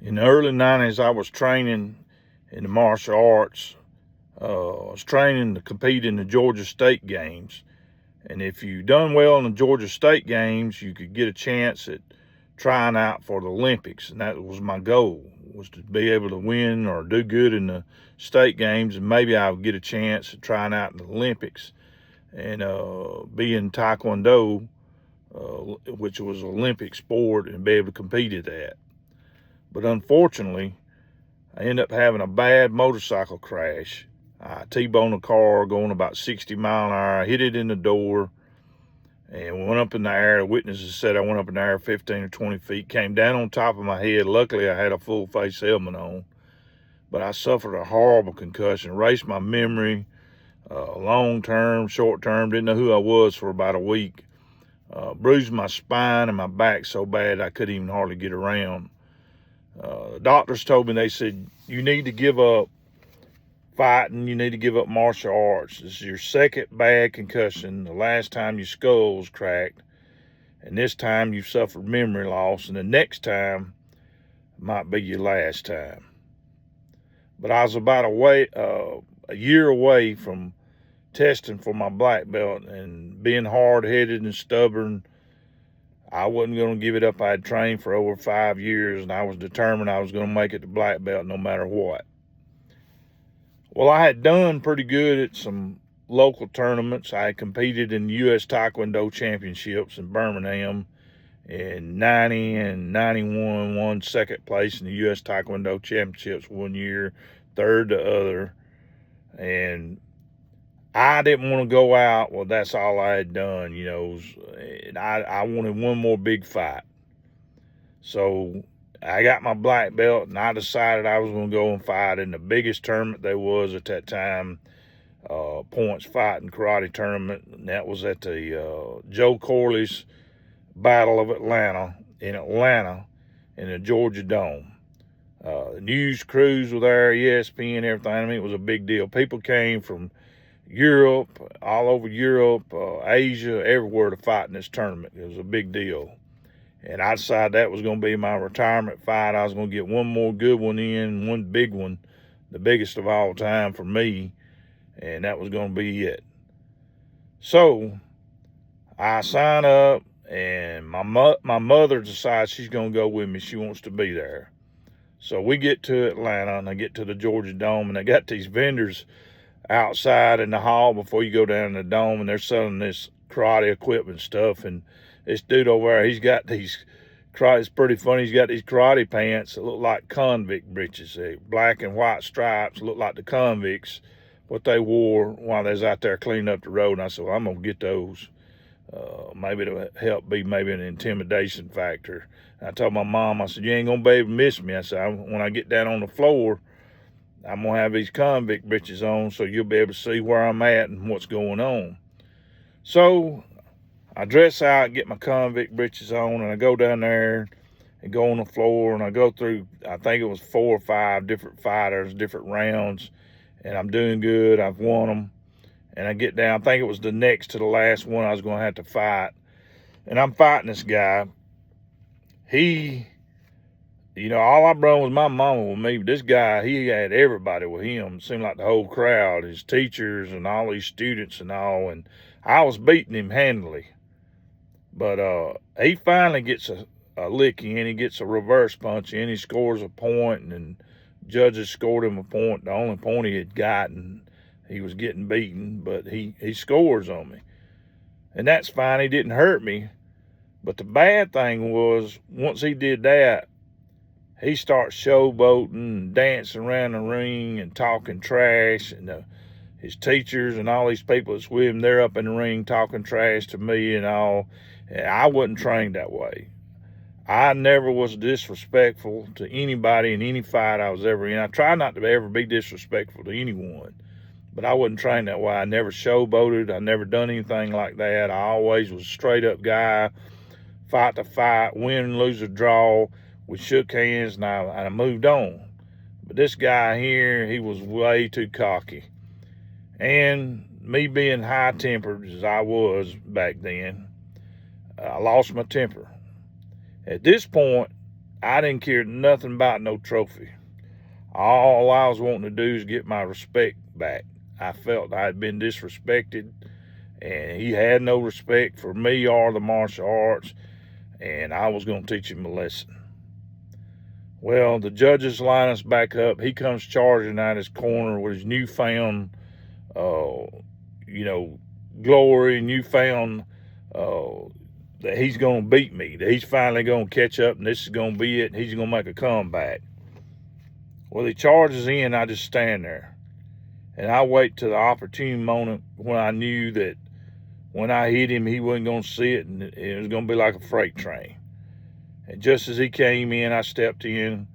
In the early 90s, I was training in the martial arts. I was training to compete in the Georgia State games. And if you done well in the Georgia State games, you could get a chance at trying out for the Olympics. And that was my goal, was to be able to win or do good in the state games. And maybe I would get a chance at trying out in the Olympics and be in Taekwondo, which was an Olympic sport, and be able to compete at that. But unfortunately, I ended up having a bad motorcycle crash. I T-boned a car going about 60 miles an hour. I hit it in the door and went up in the air. The witnesses said I went up in the air 15 or 20 feet, came down on top of my head. Luckily, I had a full face helmet on, but I suffered a horrible concussion, erased my memory, long term, short term, didn't know who I was for about a week. Bruised my spine and my back so bad I couldn't even hardly get around. The doctors told me, they said, you need to give up fighting, you need to give up martial arts. This is your second bad concussion. The last time your skull was cracked, and this time you suffered memory loss, and the next time might be your last time. But I was about a year away from testing for my black belt, and being hard-headed and stubborn, I wasn't going to give it up. I had trained for over 5 years, and I was determined I was going to make it to black belt no matter what. Well, I had done pretty good at some local tournaments. I had competed in the U.S. Taekwondo Championships in Birmingham in 90 and 91, won second place in the U.S. Taekwondo Championships one year, third the other. And I didn't want to go out. Well, that's all I had done, you know. And I wanted one more big fight. So I got my black belt, and I decided I was going to go and fight in the biggest tournament there was at that time, points fighting karate tournament. And that was at the Joe Corley's Battle of Atlanta in the Georgia Dome. The news crews were there, ESPN, everything. I mean, it was a big deal. People came from Europe, all over Europe, Asia, everywhere to fight in this tournament. It was a big deal. And I decided that was going to be my retirement fight. I was going to get one more good one in, one big one, the biggest of all time for me, and that was going to be it. So I sign up, and my mother decides she's going to go with me. She wants to be there. So we get to Atlanta, and I get to the Georgia Dome, and they got these vendors outside in the hall before you go down to the dome, and they're selling this karate equipment stuff. And this dude over there, he's got these karate, it's pretty funny, he's got these karate pants that look like convict breeches. Black and white stripes, look like the convicts, what they wore while they was out there cleaning up the road. And I said, well, I'm going to get those. Maybe it'll help be maybe an intimidation factor. And I told my mom, I said, you ain't going to be able to miss me. I said, when I get down on the floor, I'm going to have these convict breeches on, so you'll be able to see where I'm at and what's going on. So I dress out, get my convict breeches on, and I go down there and go on the floor, and I go through, I think it was 4 or 5 different fighters, different rounds, and I'm doing good. I've won them. And I get down, I think it was the next to the last one I was going to have to fight. And I'm fighting this guy. He, you know, all I brought was my mama with me. But this guy, he had everybody with him. It seemed like the whole crowd, his teachers and all these students and all. And I was beating him handily. But he finally gets a lick in. He gets a reverse punch in. He scores a point, and judges scored him a point, the only point he had gotten. He was getting beaten, but he scores on me. And that's fine. He didn't hurt me. But the bad thing was, once he did that, he starts showboating and dancing around the ring and talking trash. And his teachers and all these people that's with him, they're up in the ring talking trash to me and all. And I wasn't trained that way. I never was disrespectful to anybody in any fight I was ever in. I try not to ever be disrespectful to anyone. But I wasn't trained that way. I never showboated. I never done anything like that. I always was a straight up guy, fight to fight, win, lose, or draw. We shook hands, and I moved on. But this guy here, he was way too cocky. And me being high-tempered as I was back then, I lost my temper. At this point, I didn't care nothing about no trophy. All I was wanting to do is get my respect back. I felt I had been disrespected, and he had no respect for me or the martial arts, and I was going to teach him a lesson. Well, the judges line us back up. He comes charging out his corner with his newfound, glory, newfound that he's going to beat me, that he's finally going to catch up, and this is going to be it. He's going to make a comeback. Well, he charges in. I just stand there, and I wait to the opportune moment when I knew that when I hit him, he wasn't going to see it, and it was going to be like a freight train. And just as he came in, I stepped in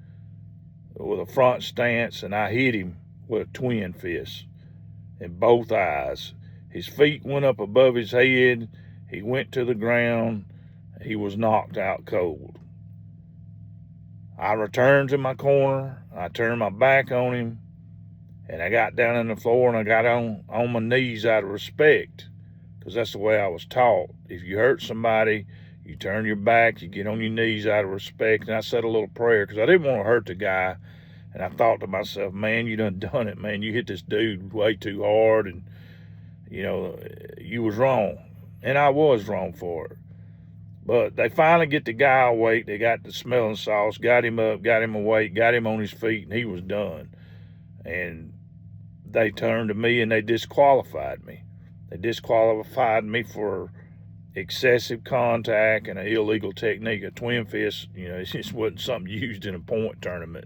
with a front stance, and I hit him with a twin fist in both eyes. His feet went up above his head. He went to the ground. He was knocked out cold. I returned to my corner. I turned my back on him, and I got down on the floor, and I got on my knees out of respect, because that's the way I was taught. If you hurt somebody, you turn your back, you get on your knees out of respect. And I said a little prayer because I didn't want to hurt the guy. And I thought to myself, man, you done it, man. You hit this dude way too hard, and, you was wrong. And I was wrong for it. But they finally get the guy awake. They got the smelling sauce, got him up, got him awake, got him on his feet, and he was done. And they turned to me and they disqualified me. They disqualified me for excessive contact and an illegal technique. A twin fist, it just wasn't something used in a point tournament.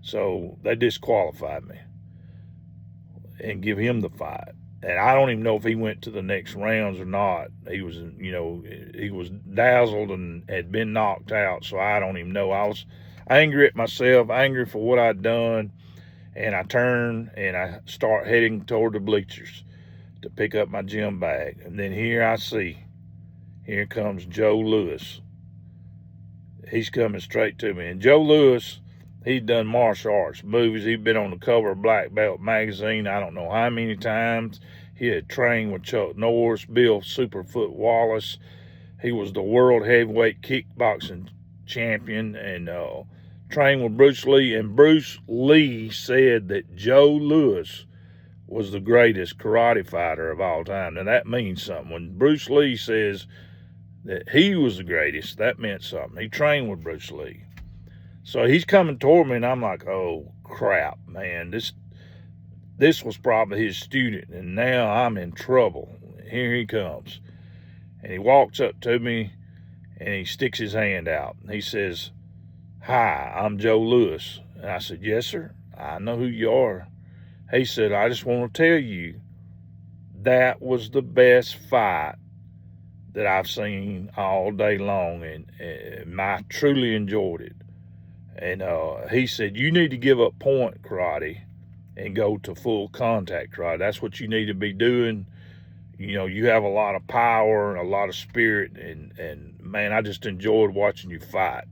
So they disqualified me and give him the fight. And I don't even know if he went to the next rounds or not. He was, he was dazzled and had been knocked out. So I don't even know. I was angry at myself, angry for what I'd done. And I turn and I start heading toward the bleachers to pick up my gym bag. And then here comes Joe Lewis. He's coming straight to me. And Joe Lewis, he'd done martial arts movies. He'd been on the cover of Black Belt magazine I don't know how many times. He had trained with Chuck Norris, Bill Superfoot Wallace. He was the world heavyweight kickboxing champion and trained with Bruce Lee. And Bruce Lee said that Joe Lewis was the greatest karate fighter of all time. And that means something. When Bruce Lee says that he was the greatest, that meant something. He trained with Bruce Lee. So he's coming toward me, and I'm like, oh, crap, man. This was probably his student, and now I'm in trouble. Here he comes. And he walks up to me, and he sticks his hand out. And he says, hi, I'm Joe Lewis. And I said, yes, sir. I know who you are. He said, I just want to tell you that was the best fight that I've seen all day long, and I truly enjoyed it. And he said, you need to give up point karate and go to full contact karate. That's what you need to be doing. You have a lot of power and a lot of spirit, and man, I just enjoyed watching you fight.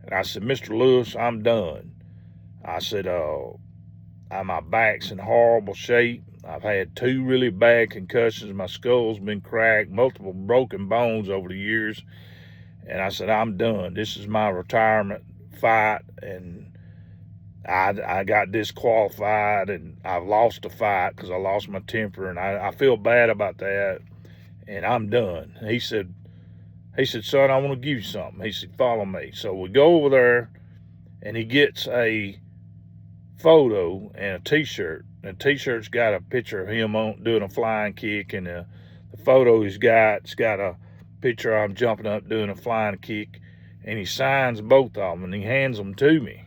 And I said, Mr. Lewis, I'm done. I said, my back's in horrible shape. I've had 2 really bad concussions. My skull's been cracked, multiple broken bones over the years. And I said, I'm done. This is my retirement fight. And I got disqualified, and I've lost the fight because I lost my temper. And I feel bad about that. And I'm done. He said, son, I want to give you something. He said, follow me. So we go over there, and he gets a photo and a t-shirt. And the t-shirt's got a picture of him doing a flying kick, and the photo it's got a picture of him jumping up doing a flying kick, and he signs both of them and he hands them to me.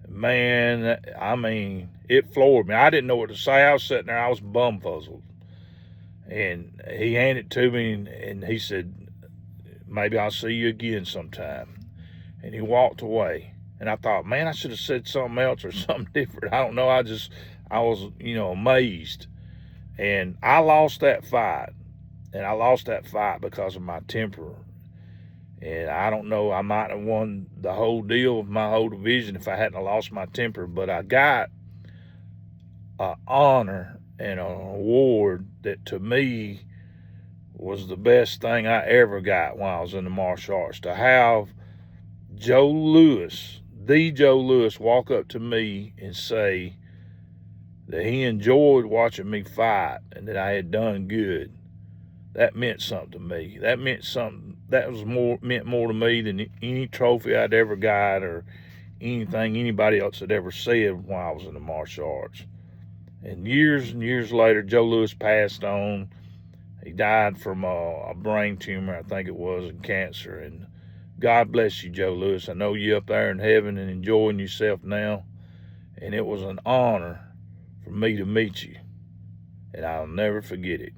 Man, I mean, it floored me. I didn't know what to say. I was sitting there, I was bumfuzzled. And he handed it to me, and he said, maybe I'll see you again sometime. And he walked away. And I thought, man, I should have said something else or something different. I don't know. I was, amazed. And I lost that fight. And I lost that fight because of my temper. And I don't know, I might have won the whole deal of my whole division if I hadn't lost my temper. But I got an honor and an award that to me was the best thing I ever got when I was in the martial arts. To have Joe Louis, the Joe Louis, walk up to me and say that he enjoyed watching me fight and that I had done good, that meant something to me. That meant something. That meant more to me than any trophy I'd ever got or anything anybody else had ever said while I was in the martial arts. And years later, Joe Louis passed on. He died from a brain tumor, I think it was, and cancer. And God bless you, Joe Louis. I know you're up there in heaven and enjoying yourself now. And it was an honor for me to meet you. And I'll never forget it.